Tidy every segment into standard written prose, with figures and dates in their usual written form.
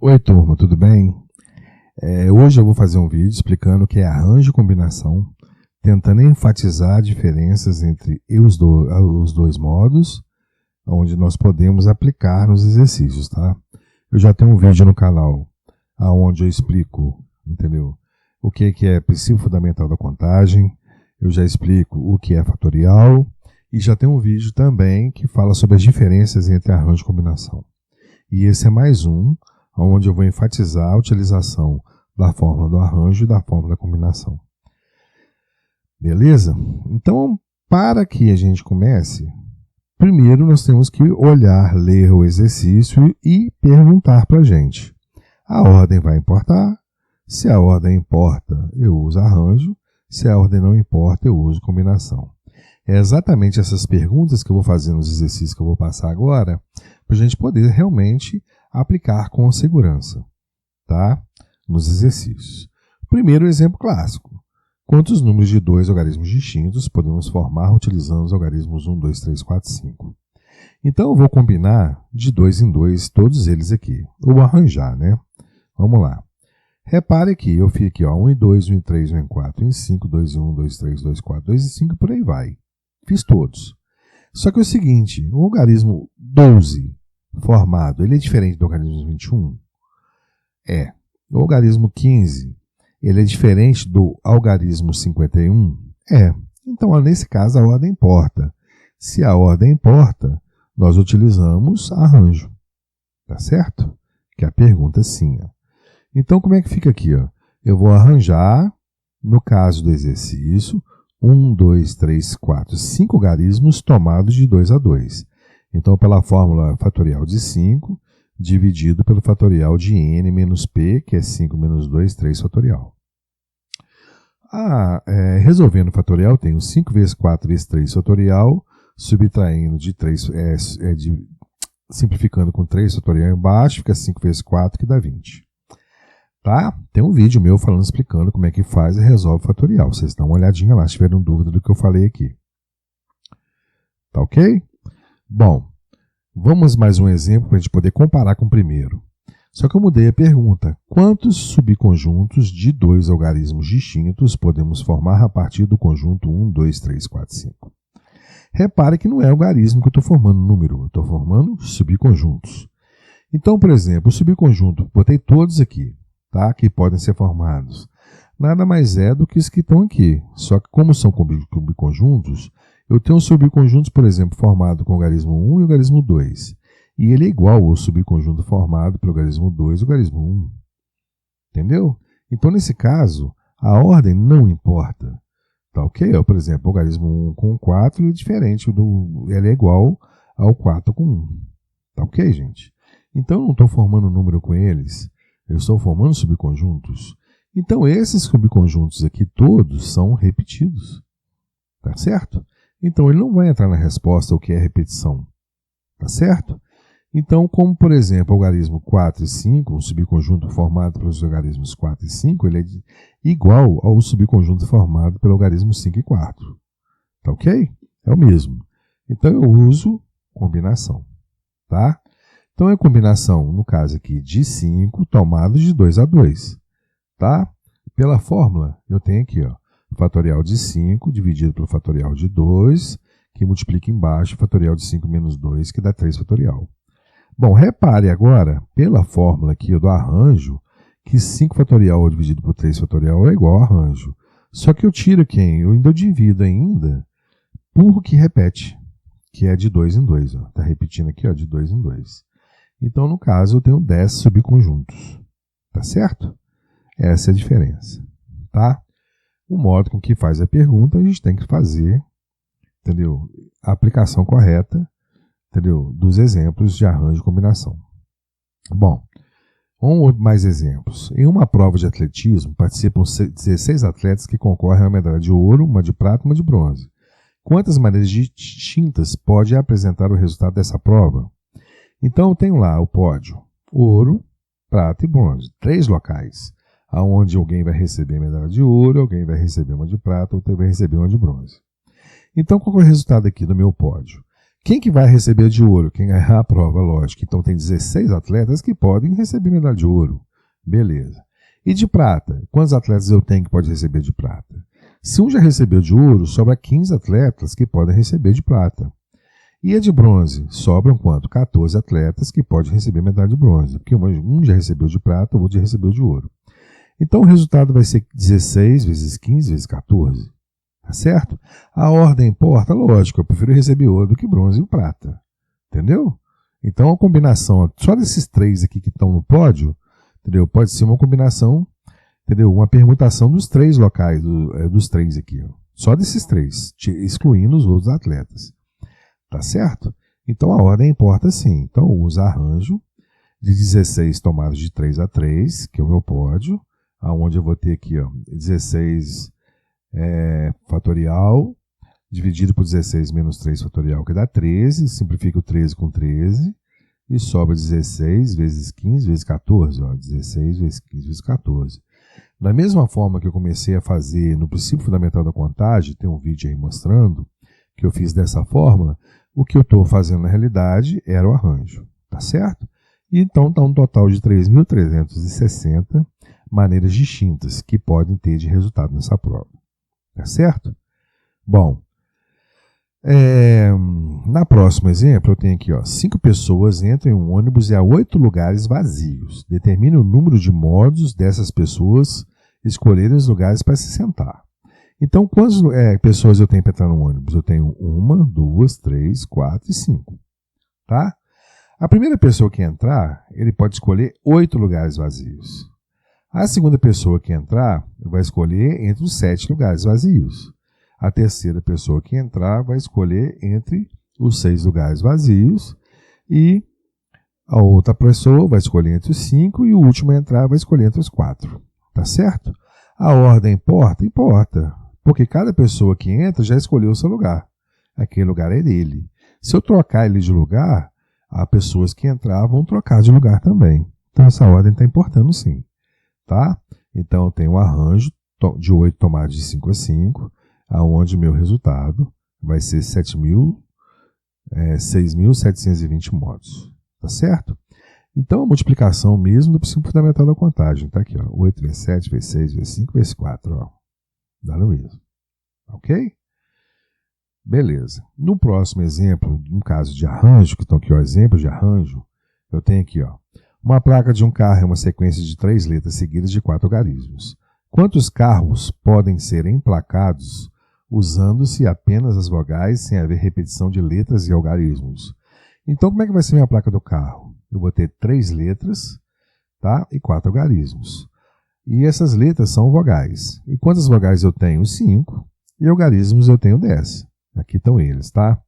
Oi, turma, tudo bem? Hoje eu vou fazer um vídeo explicando o que é arranjo e combinação, tentando enfatizar diferenças entre os dois modos, onde nós podemos aplicar nos exercícios, tá? Eu já tenho um vídeo no canal onde eu explico, entendeu? O que é princípio fundamental da contagem, eu já explico o que é fatorial, e já tem um vídeo também que fala sobre as diferenças entre arranjo e combinação. E esse é mais um, onde eu vou enfatizar a utilização da fórmula do arranjo e da fórmula da combinação. Beleza? Então, para que a gente comece, primeiro nós temos que olhar, ler o exercício e perguntar para a gente. A ordem vai importar? Se a ordem importa, eu uso arranjo. Se a ordem não importa, eu uso combinação. É exatamente essas perguntas que eu vou fazer nos exercícios que eu vou passar agora, para a gente poder realmente aplicar com segurança, tá? Nos exercícios. Primeiro exemplo clássico. Quantos números de dois algarismos distintos podemos formar utilizando os algarismos 1, 2, 3, 4, 5? Então eu vou combinar de dois em dois todos eles aqui. Ou arranjar, né? Vamos lá. Repare que eu fico aqui, ó, 1 e 2, 1 e 3, 1 e 4, 1 e 5, 2 e 1, 2 e 3, 2 e 4, 2 e 5 e por aí vai. Fiz todos. Só que é o seguinte, o algarismo 12 formado, ele é diferente do algarismo 21? É. O algarismo 15, ele é diferente do algarismo 51? É. Então, nesse caso, a ordem importa. Se a ordem importa, nós utilizamos arranjo. Tá certo? Que é a pergunta sim. Ó. Então, como é que fica aqui? Ó? Eu vou arranjar, no caso do exercício, 1, 2, 3, 4, 5 algarismos tomados de 2 a 2. Então, pela fórmula fatorial de 5, dividido pelo fatorial de n menos p, que é 5 menos 2, 3 fatorial. Resolvendo o fatorial, tenho 5 vezes 4 vezes 3 fatorial, subtraindo de 3, simplificando com 3 fatorial embaixo, fica 5 vezes 4, que dá 20. Tá? Tem um vídeo meu falando, explicando como é que faz e resolve o fatorial. Vocês dão uma olhadinha lá, se tiverem dúvida do que eu falei aqui. Tá ok? Bom, vamos mais um exemplo para a gente poder comparar com o primeiro. Só que eu mudei a pergunta. Quantos subconjuntos de dois algarismos distintos podemos formar a partir do conjunto 1, 2, 3, 4, 5? Repare que não é algarismo que eu estou formando número, eu estou formando subconjuntos. Então, por exemplo, o subconjunto, botei todos aqui, tá? Que podem ser formados. Nada mais é do que os que estão aqui. Só que como são subconjuntos, eu tenho subconjuntos, por exemplo, formado com o algarismo 1 e o algarismo 2. E ele é igual ao subconjunto formado pelo algarismo 2 e o algarismo 1. Entendeu? Então, nesse caso, a ordem não importa. Tá ok? Por exemplo, o algarismo 1 com 4 é diferente, ele é igual ao 4 com 1. Tá ok, gente? Então, eu não estou formando número com eles, eu estou formando subconjuntos. Então, esses subconjuntos aqui todos são repetidos. Tá certo? Então, ele não vai entrar na resposta o que é repetição. Tá certo? Então, como, por exemplo, o algarismo 4 e 5, um subconjunto formado pelos algarismos 4 e 5, ele é igual ao subconjunto formado pelo algarismo 5 e 4. Tá ok? É o mesmo. Então, eu uso combinação. Tá? Então, é combinação, no caso aqui, de 5 tomados de 2 a 2. Tá? Pela fórmula, eu tenho aqui, ó, fatorial de 5 dividido pelo fatorial de 2, que multiplica embaixo o fatorial de 5 menos 2, que dá 3 fatorial. Bom, repare agora, pela fórmula aqui do arranjo, que 5 fatorial dividido por 3 fatorial é igual a arranjo. Só que eu tiro quem? Eu ainda divido ainda por que repete, que é de 2 em 2. Está repetindo aqui, ó, de 2 em 2. Então, no caso, eu tenho 10 subconjuntos. Tá certo? Essa é a diferença. Tá? O modo com que faz a pergunta, a gente tem que fazer, entendeu? A aplicação correta, entendeu? Dos exemplos de arranjo e combinação. Bom, mais exemplos. Em uma prova de atletismo, participam 16 atletas que concorrem a uma medalha de ouro, uma de prata e uma de bronze. Quantas maneiras distintas pode apresentar o resultado dessa prova? Então, eu tenho lá o pódio: ouro, prata e bronze. 3 locais, onde alguém vai receber a medalha de ouro, alguém vai receber uma de prata, outro vai receber uma de bronze. Então, qual é o resultado aqui do meu pódio? Quem que vai receber de ouro? Quem ganhar a prova, lógico. Então tem 16 atletas que podem receber medalha de ouro. Beleza. E de prata? Quantos atletas eu tenho que pode receber de prata? Se um já recebeu de ouro, sobra 15 atletas que podem receber de prata. E a de bronze? Sobram quanto? 14 atletas que podem receber medalha de bronze. Porque um já recebeu de prata, o outro já recebeu de ouro. Então o resultado vai ser 16 vezes 15 vezes 14. Tá certo? A ordem importa? Lógico, eu prefiro receber ouro do que bronze e prata. Entendeu? Então a combinação, só desses três aqui que estão no pódio, entendeu? Pode ser uma combinação, entendeu? Uma permutação dos três locais, dos três aqui. Ó. Só desses três, excluindo os outros atletas. Tá certo? Então a ordem importa sim. Então eu uso arranjo de 16 tomados de 3 a 3, que é o meu pódio, aonde eu vou ter aqui ó, 16 fatorial, dividido por 16 menos 3 fatorial, que dá 13, simplifica o 13 com 13, e sobra 16 vezes 15 vezes 14, ó, 16 vezes 15 vezes 14. Da mesma forma que eu comecei a fazer no princípio fundamental da contagem, tem um vídeo aí mostrando que eu fiz dessa forma, o que eu estou fazendo na realidade era o arranjo, tá certo? E então está um total de 3.360 maneiras distintas que podem ter de resultado nessa prova. Tá certo? Bom, na próximo exemplo eu tenho aqui, ó, 5 pessoas entram em um ônibus e há 8 lugares vazios. Determine o número de modos dessas pessoas escolherem os lugares para se sentar. Então, quantas pessoas eu tenho para entrar no ônibus? Eu tenho 1, 2, 3, 4 e 5. Tá? A primeira pessoa que entrar, ele pode escolher 8 lugares vazios. A segunda pessoa que entrar vai escolher entre os 7 lugares vazios. A terceira pessoa que entrar vai escolher entre os 6 lugares vazios. E a outra pessoa vai escolher entre os 5 e o último a entrar vai escolher entre os 4. Tá certo? A ordem importa? Importa. Porque cada pessoa que entra já escolheu o seu lugar. Aquele lugar é dele. Se eu trocar ele de lugar, as pessoas que entrar vão trocar de lugar também. Então essa ordem está importando sim. Tá? Então eu tenho um arranjo de 8 tomadas de 5 a 5, aonde meu resultado vai ser 6.720 modos. Tá certo? Então a multiplicação mesmo do princípio fundamental da contagem. Tá aqui, ó, 8 vezes 7 vezes 6 vezes 5 vezes 4. Ó. Dá no mesmo. Ok? Beleza. No próximo exemplo, no caso de arranjo, que estão aqui, ó, exemplo de arranjo, eu tenho aqui, ó, uma placa de um carro é uma sequência de 3 letras seguidas de 4 algarismos. Quantos carros podem ser emplacados usando-se apenas as vogais sem haver repetição de letras e algarismos? Então, como é que vai ser minha placa do carro? Eu vou ter 3 letras, tá? E 4 algarismos. E essas letras são vogais. E quantas vogais eu tenho? 5. E algarismos eu tenho 10. Aqui estão eles, tá?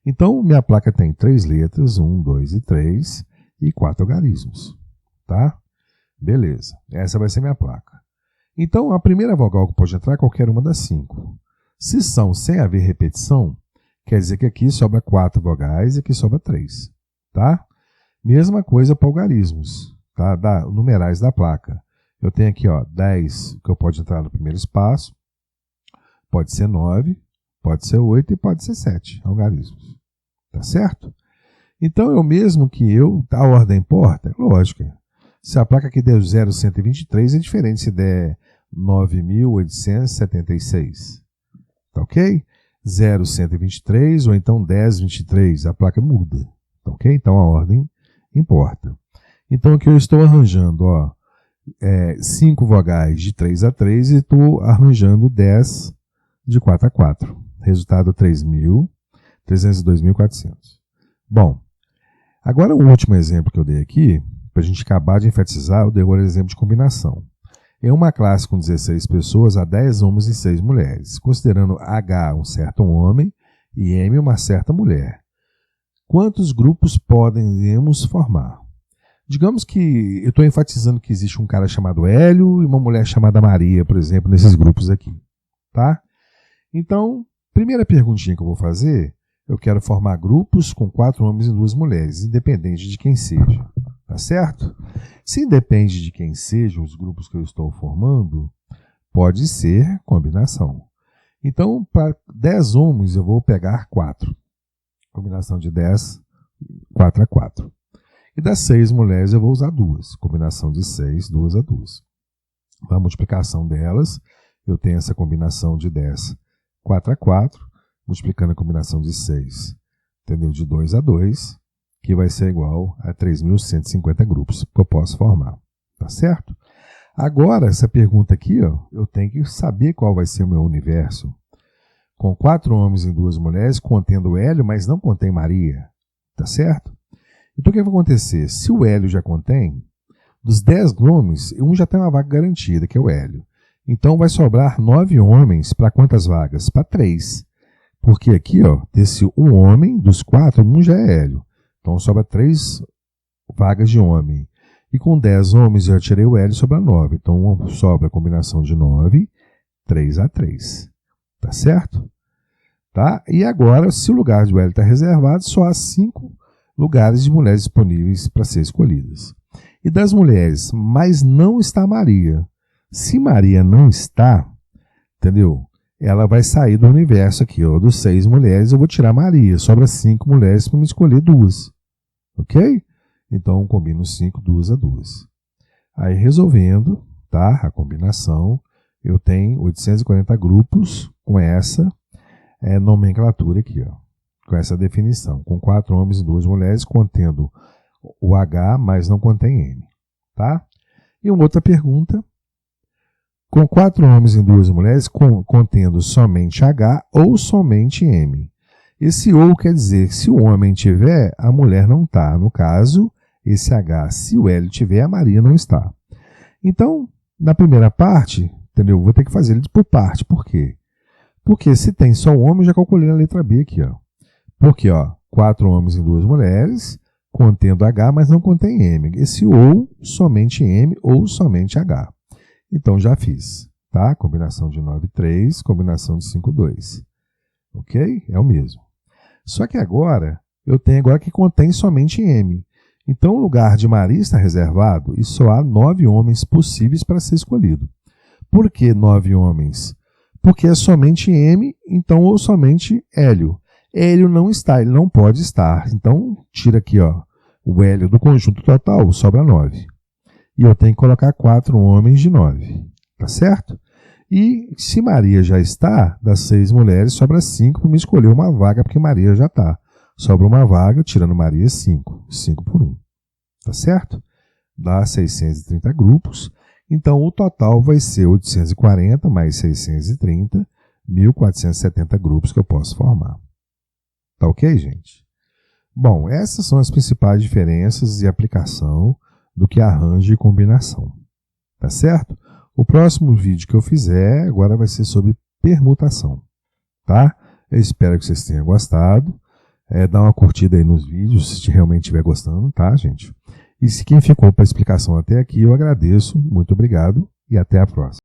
Então, minha placa tem 3 letras, 1, 2 e 3, e 4 algarismos, tá? Beleza, essa vai ser minha placa. Então, a primeira vogal que pode entrar é qualquer uma das 5. Se são sem haver repetição, quer dizer que aqui sobra 4 vogais e aqui sobra 3, tá? Mesma coisa para algarismos, tá? Numerais da placa. Eu tenho aqui, ó, 10 que eu pode entrar no primeiro espaço, pode ser 9, pode ser 8 e pode ser 7 algarismos, tá certo? Então, a ordem importa? Lógico. Se a placa aqui der 0,123, é diferente se der 9.876. Tá ok? 0,123 ou então 10,23, a placa muda. Tá ok? Então, a ordem importa. Então, aqui eu estou arranjando, ó, 5 vogais de 3 a 3 e estou arranjando 10 de 4 a 4. Resultado 302.400. Bom, agora o último exemplo que eu dei aqui, para a gente acabar de enfatizar, eu dei agora exemplo de combinação. Em uma classe com 16 pessoas, há 10 homens e 6 mulheres, considerando H um certo homem e M uma certa mulher. Quantos grupos podemos formar? Digamos que eu estou enfatizando que existe um cara chamado Hélio e uma mulher chamada Maria, por exemplo, nesses grupos aqui. Tá? Então, primeira perguntinha que eu vou fazer, eu quero formar grupos com 4 homens e 2 mulheres, independente de quem seja. Tá certo? Se independe de quem sejam os grupos que eu estou formando, pode ser combinação. Então, para 10 homens, eu vou pegar 4. Combinação de 10, 4 a 4. E das 6 mulheres eu vou usar 2. Combinação de 6, 2 a 2. A multiplicação delas, eu tenho essa combinação de 10, 4 a 4, multiplicando a combinação de 6, entendeu? De 2 a 2, que vai ser igual a 3.150 grupos que eu posso formar. Tá certo? Agora, essa pergunta aqui, ó, eu tenho que saber qual vai ser o meu universo. Com 4 homens e 2 mulheres, contendo Hélio, mas não contém Maria. Tá certo? Então, o que vai acontecer? Se o Hélio já contém, dos 10 homens, um já tem uma vaga garantida, que é o Hélio. Então, vai sobrar 9 homens para quantas vagas? Para 3. Porque aqui, ó, desse um homem, dos 4, um já é Hélio. Então, sobra 3 vagas de homem. E com 10 homens, eu tirei o Hélio, sobra 9. Então, sobra a combinação de 9, 3 a 3. Tá certo? Tá? E agora, se o lugar do Hélio está reservado, só há 5 lugares de mulheres disponíveis para ser escolhidas. E das mulheres, mas não está Maria. Se Maria não está, entendeu? Ela vai sair do universo aqui, ó, dos 6 mulheres, eu vou tirar Maria. Sobra 5 mulheres para me escolher 2. Ok? Então, combino 5, 2 a 2. Aí, resolvendo, tá? A combinação, eu tenho 840 grupos com essa nomenclatura aqui, ó, com essa definição, com 4 homens e 2 mulheres, contendo o H, mas não contém M. Tá? E uma outra pergunta, com 4 homens e 2 mulheres, contendo somente H ou somente M. Esse ou quer dizer que se o homem tiver, a mulher não está. No caso, esse H, se o L tiver, a Maria não está. Então, na primeira parte, entendeu? Vou ter que fazer ele por parte. Por quê? Porque se tem só um homem, eu já calculei a letra B aqui, ó. Porque, ó, 4 homens e 2 mulheres, contendo H, mas não contém M. Esse ou, somente M ou somente H. Então, já fiz, tá? Combinação de 9, 3, combinação de 5, 2. Ok? É o mesmo. Só que agora, eu tenho agora que contém somente M. Então, o lugar de Maria está reservado e só há 9 homens possíveis para ser escolhido. Por que 9 homens? Porque é somente M, então, ou somente Hélio. Hélio não está, ele não pode estar. Então, tira aqui, ó, o Hélio do conjunto total, sobra 9. E eu tenho que colocar 4 homens de 9. Tá certo? E se Maria já está, das 6 mulheres, sobra 5 para me escolher uma vaga, porque Maria já está. Sobra uma vaga, tirando Maria, 5. 5 por 1. Tá certo? Dá 630 grupos. Então, o total vai ser 840 mais 630, 1.470 grupos que eu posso formar. Tá ok, gente? Bom, essas são as principais diferenças e aplicação do que arranjo e combinação. Tá certo? O próximo vídeo que eu fizer agora vai ser sobre permutação. Tá? Eu espero que vocês tenham gostado. Dá uma curtida aí nos vídeos, se realmente estiver gostando, tá, gente? E se quem ficou para a explicação até aqui, eu agradeço. Muito obrigado e até a próxima.